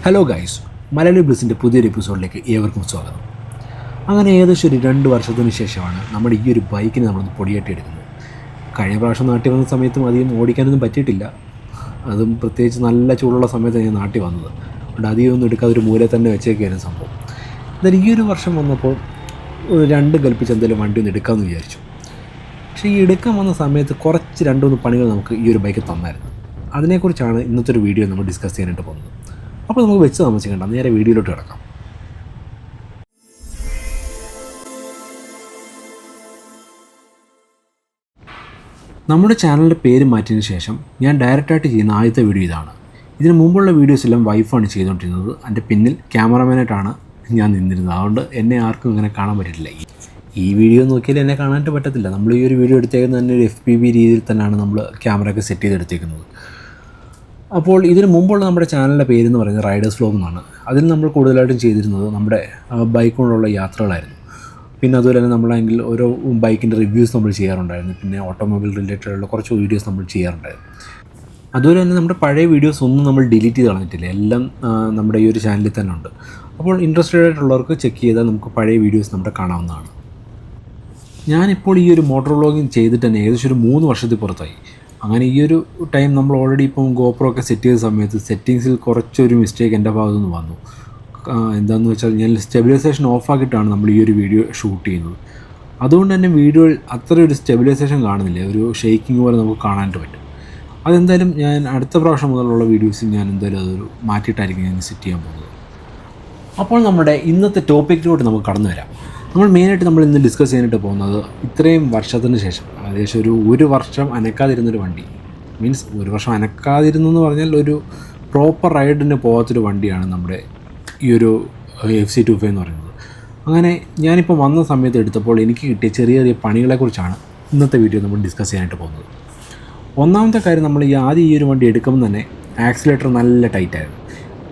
Hello guys, Malayali ബ്ലിസിൻ്റെ പുതിയൊരു എപ്പിസോഡിലേക്ക് ഏവർക്കും സ്വാഗതം. അങ്ങനെ ഏകദേശം ഒരു 2 വർഷത്തിന് ശേഷമാണ് നമ്മുടെ ഈ ഒരു ബൈക്കിന് നമ്മളൊന്ന് പൊടിയേറ്റിയെടുക്കുന്നത്. കഴിഞ്ഞ പ്രാവശ്യം നാട്ടിൽ വന്ന സമയത്തും അധികം ഓടിക്കാനൊന്നും പറ്റിയിട്ടില്ല. അതും പ്രത്യേകിച്ച് നല്ല ചൂടുള്ള സമയത്താണ് ഞാൻ നാട്ടിൽ വന്നത്. അതുകൊണ്ട് അധികം ഒന്നും എടുക്കാതെ ഒരു മൂലയിൽ തന്നെ വെച്ചേക്കായിരുന്നു സംഭവം. എന്നാലും ഈ ഒരു വർഷം വന്നപ്പോൾ രണ്ടും കൽപ്പിച്ച് എന്തെങ്കിലും വണ്ടി ഒന്ന് എടുക്കാമെന്ന് വിചാരിച്ചു. പക്ഷേ ഈ എടുക്കാൻ വന്ന സമയത്ത് കുറച്ച് 2-3 പണികൾ നമുക്ക് ഈ ഒരു ബൈക്ക് തന്നായിരുന്നു. അതിനെക്കുറിച്ചാണ് ഇന്നത്തെ ഒരു വീഡിയോ നമ്മൾ ഡിസ്കസ് ചെയ്യാനായിട്ട് പോകുന്നത്. അപ്പോൾ നമുക്ക് വെച്ച് താമസിക്കേണ്ട, നേരെ വീഡിയോയിലോട്ട് കിടക്കാം. നമ്മുടെ ചാനലിൻ്റെ പേര് മാറ്റിയതിന് ശേഷം ഞാൻ ഡയറക്റ്റായിട്ട് ചെയ്യുന്ന ആദ്യത്തെ വീഡിയോ ഇതാണ്. ഇതിന് മുമ്പുള്ള വീഡിയോസ് എല്ലാം വൈഫാണ് ചെയ്തുകൊണ്ടിരുന്നത്. എൻ്റെ പിന്നിൽ ക്യാമറമാനായിട്ടാണ് ഞാൻ നിന്നിരുന്നത്. അതുകൊണ്ട് എന്നെ ആർക്കും ഇങ്ങനെ കാണാൻ പറ്റിയിട്ടില്ല. ഈ വീഡിയോ നോക്കിയാൽ എന്നെ കാണാനായിട്ട് പറ്റത്തില്ല. നമ്മൾ ഈ ഒരു വീഡിയോ എടുത്തേക്കുന്നത് തന്നെ ഒരു FPV രീതിയിൽ തന്നെയാണ് നമ്മൾ ക്യാമറയൊക്കെ സെറ്റ് ചെയ്തെടുത്തേക്കുന്നത്. അപ്പോൾ ഇതിന് മുമ്പുള്ള നമ്മുടെ ചാനലിൻ്റെ പേരെന്ന് പറയുന്നത് റൈഡേഴ്സ് വ്ലോഗ് എന്നാണ്. അതിൽ നമ്മൾ കൂടുതലായിട്ടും ചെയ്തിരുന്നത് നമ്മുടെ ബൈക്ക് കൊണ്ടുള്ള യാത്രകളായിരുന്നു. പിന്നെ അതുപോലെ തന്നെ നമ്മളെങ്കിൽ ഓരോ ബൈക്കിൻ്റെ റിവ്യൂസ് നമ്മൾ ചെയ്യാറുണ്ടായിരുന്നു. പിന്നെ ഓട്ടോമൊബൈൽ റിലേറ്റഡുള്ള കുറച്ച് വീഡിയോസ് നമ്മൾ ചെയ്യാറുണ്ടായിരുന്നു. അതുപോലെ തന്നെ നമ്മുടെ പഴയ വീഡിയോസ് ഒന്നും നമ്മൾ ഡിലീറ്റ് ചെയ്ത് കളഞ്ഞിട്ടില്ല. എല്ലാം നമ്മുടെ ഈ ഒരു ചാനലിൽ തന്നെ ഉണ്ട്. അപ്പോൾ ഇൻട്രസ്റ്റഡ് ആയിട്ടുള്ളവർക്ക് ചെക്ക് ചെയ്താൽ നമുക്ക് പഴയ വീഡിയോസ് നമ്മുടെ കാണാവുന്നതാണ്. ഞാനിപ്പോൾ ഈ ഒരു മോട്ടോർ വ്ലോഗിങ് ചെയ്തിട്ട് തന്നെ ഏകദേശം ഒരു 3 വർഷത്തിൽ പുറത്തായി. അങ്ങനെ ഈ ഒരു ടൈം നമ്മൾ ഓൾറെഡി ഇപ്പം GoPro ഒക്കെ സെറ്റ് ചെയ്ത സമയത്ത് സെറ്റിങ്സിൽ കുറച്ചൊരു മിസ്റ്റേക്ക് എൻ്റെ ഭാഗത്തു നിന്ന് വന്നു. എന്താണെന്ന് വെച്ചാൽ ഞാൻ സ്റ്റെബിലൈസേഷൻ ഓഫാക്കിയിട്ടാണ് നമ്മൾ ഈ ഒരു വീഡിയോ ഷൂട്ട് ചെയ്യുന്നത്. അതുകൊണ്ട് തന്നെ വീഡിയോയിൽ അത്ര ഒരു സ്റ്റെബിലൈസേഷൻ കാണുന്നില്ല, ഒരു ഷെയ്ക്കിങ് പോലെ നമുക്ക് കാണാനായിട്ട് പറ്റും. അതെന്തായാലും ഞാൻ അടുത്ത പ്രാവശ്യം മുതലുള്ള വീഡിയോസിൽ ഞാൻ എന്തായാലും അതൊരു മാറ്റിയിട്ടായിരിക്കും ഞാൻ സെറ്റ് ചെയ്യാൻ പോകുന്നത്. അപ്പോൾ നമ്മുടെ ഇന്നത്തെ ടോപ്പിക്കിലോട്ട് നമുക്ക് കടന്നു വരാം. നമ്മൾ മെയിനായിട്ട് നമ്മൾ ഇന്ന് ഡിസ്കസ് ചെയ്യാനായിട്ട് പോകുന്നത് ഇത്രയും വർഷത്തിന് ശേഷം ഏകദേശം ഒരു വർഷം അനക്കാതിരുന്നൊരു വണ്ടി, മീൻസ് ഒരു വർഷം അനക്കാതിരുന്നു എന്ന് പറഞ്ഞാൽ ഒരു പ്രോപ്പർ റൈഡിന് പോകാത്തൊരു വണ്ടിയാണ് നമ്മുടെ ഈ ഒരു FC25 എന്ന് പറയുന്നത്. അങ്ങനെ ഞാനിപ്പോൾ വന്ന സമയത്ത് എടുത്തപ്പോൾ എനിക്ക് കിട്ടിയ ചെറിയ ചെറിയ പണികളെക്കുറിച്ചാണ് ഇന്നത്തെ വീഡിയോ നമ്മൾ ഡിസ്കസ് ചെയ്യാനായിട്ട് പോകുന്നത്. ഒന്നാമത്തെ കാര്യം, നമ്മൾ ആദ്യം ഈ ഒരു വണ്ടി എടുക്കുമ്പോൾ തന്നെ ആക്സിലേറ്റർ നല്ല ടൈറ്റായിരുന്നു.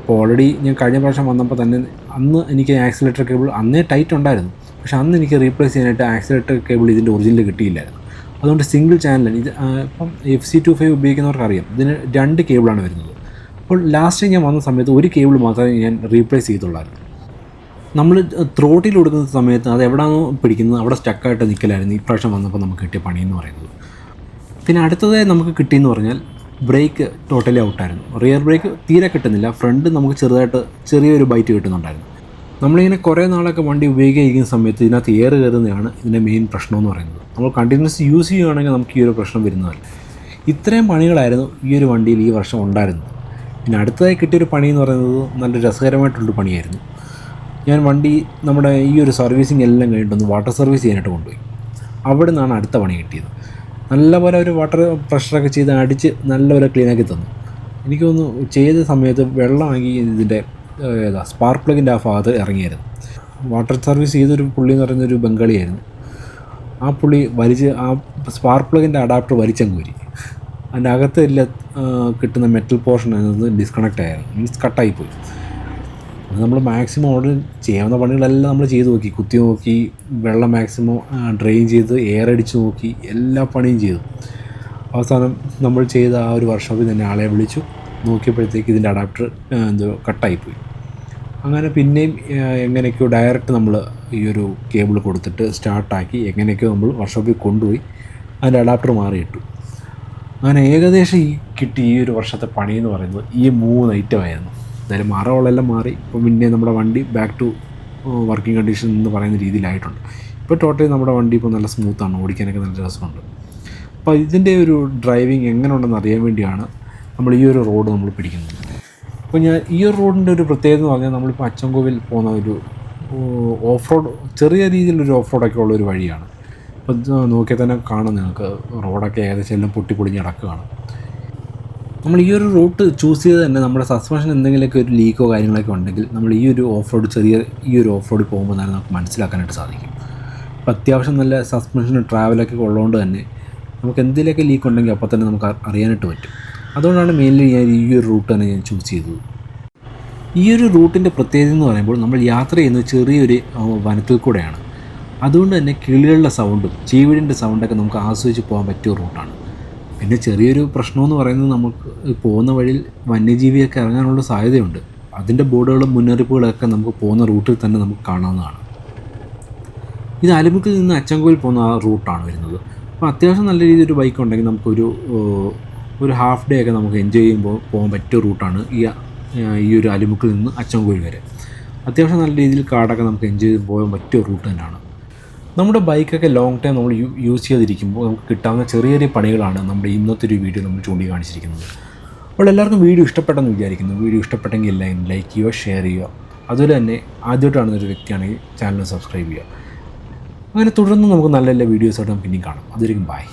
അപ്പോൾ ഓൾറെഡി ഞാൻ കഴിഞ്ഞ പ്രാവശ്യം വന്നപ്പോൾ തന്നെ അന്ന് എനിക്ക് ആക്സിലേറ്റർ കേബിൾ അന്നേ ടൈറ്റ് ഉണ്ടായിരുന്നു. പക്ഷേ അന്ന് എനിക്ക് റീപ്ലേസ് ചെയ്യാനായിട്ട് ആക്സിലേറ്റർ കേബിൾ ഇതിൻ്റെ ഒറിജിനൽ കിട്ടിയില്ലായിരുന്നു. അതുകൊണ്ട് സിംഗിൾ ചാനലാണ് ഇത്. ഇപ്പം FC25 ഉപയോഗിക്കുന്നവർക്കറിയാം, ഇതിന് 2 കേബിളാണ് വരുന്നത്. അപ്പോൾ ലാസ്റ്റ് ഞാൻ വന്ന സമയത്ത് ഒരു കേബിൾ മാത്രമേ ഞാൻ റീപ്ലേസ് ചെയ്തുള്ളായിരുന്നു. നമ്മൾ ത്രോട്ടിൽ കൊടുക്കുന്ന സമയത്ത് അത് എവിടെയാണോ പിടിക്കുന്നത് അവിടെ സ്റ്റക്കായിട്ട് നിൽക്കലായിരുന്നു. ഈ പ്രാവശ്യം വന്നപ്പോൾ നമുക്ക് കിട്ടിയ പണിയെന്ന് പറയുന്നത്. പിന്നെ അടുത്തതായി നമുക്ക് കിട്ടിയെന്ന് പറഞ്ഞാൽ ബ്രേക്ക് ടോട്ടലി ഔട്ടായിരുന്നു. റിയർ ബ്രേക്ക് തീരെ കിട്ടുന്നില്ല. ഫ്രണ്ട് നമുക്ക് ചെറിയൊരു ബൈറ്റ് കിട്ടുന്നുണ്ടായിരുന്നു. നമ്മളിങ്ങനെ കുറേ നാളൊക്കെ വണ്ടി ഉപയോഗിക്കാതിരിക്കുന്ന സമയത്ത് ഇതിനകത്ത് എയർ കയറുന്നതാണ് ഇതിൻ്റെ മെയിൻ പ്രശ്നമെന്ന് പറയുന്നത്. നമ്മൾ കണ്ടിന്യൂസ് യൂസ് ചെയ്യുകയാണെങ്കിൽ നമുക്ക് ഈ ഒരു പ്രശ്നം വരുന്നതല്ല. ഇത്രയും പണികളായിരുന്നു ഈ ഒരു വണ്ടിയിൽ ഈ വർഷം ഉണ്ടായിരുന്നത്. പിന്നെ അടുത്തതായി കിട്ടിയൊരു പണി എന്ന് പറയുന്നത് നല്ല രസകരമായിട്ടുള്ളൊരു പണിയായിരുന്നു. ഞാൻ വണ്ടി നമ്മുടെ ഈ ഒരു സർവീസിങ് എല്ലാം കഴിഞ്ഞിട്ടൊന്ന് വാട്ടർ സർവീസ് ചെയ്യാനായിട്ട് കൊണ്ടുപോയി. അവിടെ നിന്നാണ് അടുത്ത പണി കിട്ടിയത്. നല്ലപോലെ ഒരു വാട്ടർ പ്രഷറൊക്കെ ചെയ്ത് അടിച്ച് നല്ലപോലെ ക്ലീനാക്കി തന്നു. എനിക്ക് തോന്നുന്നു ചെയ്ത സമയത്ത് വെള്ളമാക്കി ഇതിൻ്റെ സ്പാർക്ക് പ്ലഗിൻ്റെ ആ ഭാഗത്ത് ഇറങ്ങിയായിരുന്നു. വാട്ടർ സർവീസ് ചെയ്തൊരു പുള്ളി എന്ന് പറയുന്നൊരു ബംഗാളിയായിരുന്നു. ആ പുള്ളി ആ സ്പാർക്ക് പ്ലഗിൻ്റെ അഡാപ്റ്റർ വലിച്ചങ്ങ് ഊരി. അതിൻ്റെ അകത്തില്ല കിട്ടുന്ന മെറ്റൽ പോർഷൻ എന്നത് ഡിസ്കണക്റ്റ് ആയിരുന്നു, മീൻസ് കട്ടായിപ്പോയി. അത് നമ്മൾ മാക്സിമം ഓർഡർ ചെയ്യാവുന്ന പണികളെല്ലാം നമ്മൾ ചെയ്ത് നോക്കി, കുത്തി നോക്കി, വെള്ളം മാക്സിമം ഡ്രെയിൻ ചെയ്ത് എയർ അടിച്ച് നോക്കി, എല്ലാ പണിയും ചെയ്തു. അവസാനം നമ്മൾ ചെയ്ത ആ ഒരു വർക്ക്ഷോപ്പിൽ തന്നെ ആളെ വിളിച്ചു. നോക്കിയപ്പോഴത്തേക്ക് ഇതിൻ്റെ അഡാപ്റ്റർ കട്ടായിപ്പോയി. അങ്ങനെ പിന്നെയും എങ്ങനെയൊക്കെയോ ഡയറക്റ്റ് നമ്മൾ ഈ ഒരു കേബിൾ കൊടുത്തിട്ട് സ്റ്റാർട്ടാക്കി എങ്ങനെയൊക്കെയോ നമ്മൾ വർക്ക്ഷോപ്പിൽ കൊണ്ടുപോയി അതിൻ്റെ അഡാപ്റ്റർ മാറിയിട്ടു. അങ്ങനെ ഏകദേശം ഈ ഒരു വർഷത്തെ പണി എന്ന് പറയുന്നത് ഈ 3 ഐറ്റമായിരുന്നു. എന്തായാലും മാറവളെല്ലാം മാറി. ഇപ്പോൾ പിന്നെ നമ്മുടെ വണ്ടി ബാക്ക് ടു വർക്കിംഗ് കണ്ടീഷൻ എന്ന് പറയുന്ന രീതിയിലായിട്ടുണ്ട്. ഇപ്പോൾ ടോട്ടലി നമ്മുടെ വണ്ടി ഇപ്പോൾ നല്ല സ്മൂത്താണ്, ഓടിക്കാനൊക്കെ നല്ല രസമുണ്ട്. അപ്പോൾ ഇതിൻ്റെ ഒരു ഡ്രൈവിങ് എങ്ങനെ ഉണ്ടെന്ന് അറിയാൻ വേണ്ടിയാണ് നമ്മൾ ഈ ഒരു റോഡ് നമ്മൾ പിടിക്കുന്നത്. അപ്പോൾ ഞാൻ ഈ ഒരു റോഡിൻ്റെ ഒരു പ്രത്യേകത എന്ന് പറഞ്ഞാൽ നമ്മളിപ്പോൾ അച്ചൻകോവിൽ പോകുന്ന ഒരു ഓഫ് റോഡ്, ചെറിയ രീതിയിലൊരു ഓഫ് റോഡൊക്കെ ഉള്ളൊരു വഴിയാണ്. അപ്പോൾ നോക്കിയാൽ തന്നെ കാണാം നിങ്ങൾക്ക് റോഡൊക്കെ ഏകദേശം എല്ലാം പൊട്ടിപ്പൊളിഞ്ഞ് കിടക്കുകയാണ്. നമ്മൾ ഈ ഒരു റൂട്ട് ചൂസ് ചെയ്ത് തന്നെ നമ്മുടെ സസ്പെൻഷൻ എന്തെങ്കിലുമൊക്കെ ഒരു ലീക്കോ കാര്യങ്ങളൊക്കെ ഉണ്ടെങ്കിൽ നമ്മൾ ഈ ഒരു ഓഫ് റോഡ് ഓഫ് റോഡിൽ പോകുമ്പോൾ തന്നെ നമുക്ക് മനസ്സിലാക്കാനായിട്ട് സാധിക്കും. അപ്പോൾ അത്യാവശ്യം നല്ല സസ്പെൻഷൻ ട്രാവലൊക്കെ ഉള്ളതുകൊണ്ട് തന്നെ നമുക്ക് എന്തെങ്കിലുമൊക്കെ ലീക്ക് ഉണ്ടെങ്കിൽ അപ്പോൾ തന്നെ നമുക്ക് അറിയാനായിട്ട് പറ്റും. അതുകൊണ്ടാണ് മെയിൻലി ഞാൻ ഈ ഒരു റൂട്ട് തന്നെ ഞാൻ ചൂസ് ചെയ്തത്. ഈ ഒരു റൂട്ടിൻ്റെ പ്രത്യേകത എന്ന് പറയുമ്പോൾ നമ്മൾ യാത്ര ചെയ്യുന്നത് ചെറിയൊരു വനത്തിൽ കൂടെയാണ്. അതുകൊണ്ട് തന്നെ കിളികളുടെ സൗണ്ടും ചീവിടിൻ്റെ സൗണ്ടൊക്കെ നമുക്ക് ആസ്വദിച്ച് പോകാൻ പറ്റിയ റൂട്ടാണ്. പിന്നെ ചെറിയൊരു പ്രശ്നമെന്ന് പറയുന്നത് നമുക്ക് പോകുന്ന വഴിയിൽ വന്യജീവിയൊക്കെ ഇറങ്ങാനുള്ള സാധ്യതയുണ്ട്. അതിൻ്റെ ബോർഡുകളും മുന്നറിയിപ്പുകളൊക്കെ നമുക്ക് പോകുന്ന റൂട്ടിൽ തന്നെ നമുക്ക് കാണാവുന്നതാണ്. ഇത് അലിമുക്കിൽ നിന്ന് അച്ചൻകോവിൽ പോകുന്ന ആ റൂട്ടാണ് വരുന്നത്. അപ്പോൾ അത്യാവശ്യം നല്ല രീതിയിൽ ഒരു ബൈക്ക് ഉണ്ടെങ്കിൽ നമുക്കൊരു ഹാഫ് ഡേ ഒക്കെ നമുക്ക് എൻജോയ് ചെയ്യുമ്പോൾ പോകാൻ പറ്റിയ റൂട്ടാണ് ഈ ഒരു അലിമുക്കിൽ നിന്ന് അച്ചൻകോവിൽ വരെ. അത്യാവശ്യം നല്ല രീതിയിൽ കാടൊക്കെ നമുക്ക് എൻജോയ് ചെയ്ത് പോകാൻ പറ്റിയ റൂട്ട് തന്നെയാണ്. നമ്മുടെ ബൈക്കൊക്കെ ലോങ് ടൈം നമ്മൾ യൂസ് ചെയ്തിരിക്കുമ്പോൾ നമുക്ക് കിട്ടാവുന്ന ചെറിയ ചെറിയ പണികളാണ് നമ്മുടെ ഇന്നത്തെ ഒരു വീഡിയോ നമ്മൾ ചൂണ്ടിക്കാണിച്ചിരിക്കുന്നത്. അപ്പോൾ എല്ലാവർക്കും വീഡിയോ ഇഷ്ടപ്പെട്ടെന്ന് വിചാരിക്കുന്നു. വീഡിയോ ഇഷ്ടപ്പെട്ടെങ്കിൽ എല്ലാവരും ലൈക്ക് ചെയ്യുക, ഷെയർ ചെയ്യുക. അതുപോലെ തന്നെ ആദ്യമായിട്ട് കാണുന്നൊരു വ്യക്തിയാണെങ്കിൽ ചാനൽ സബ്സ്ക്രൈബ് ചെയ്യുക. അങ്ങനെ തുടർന്ന് നമുക്ക് നല്ല നല്ല വീഡിയോസായിട്ട് നമുക്ക് ഇനിയും കാണാം. അതുവരെയും ബൈ.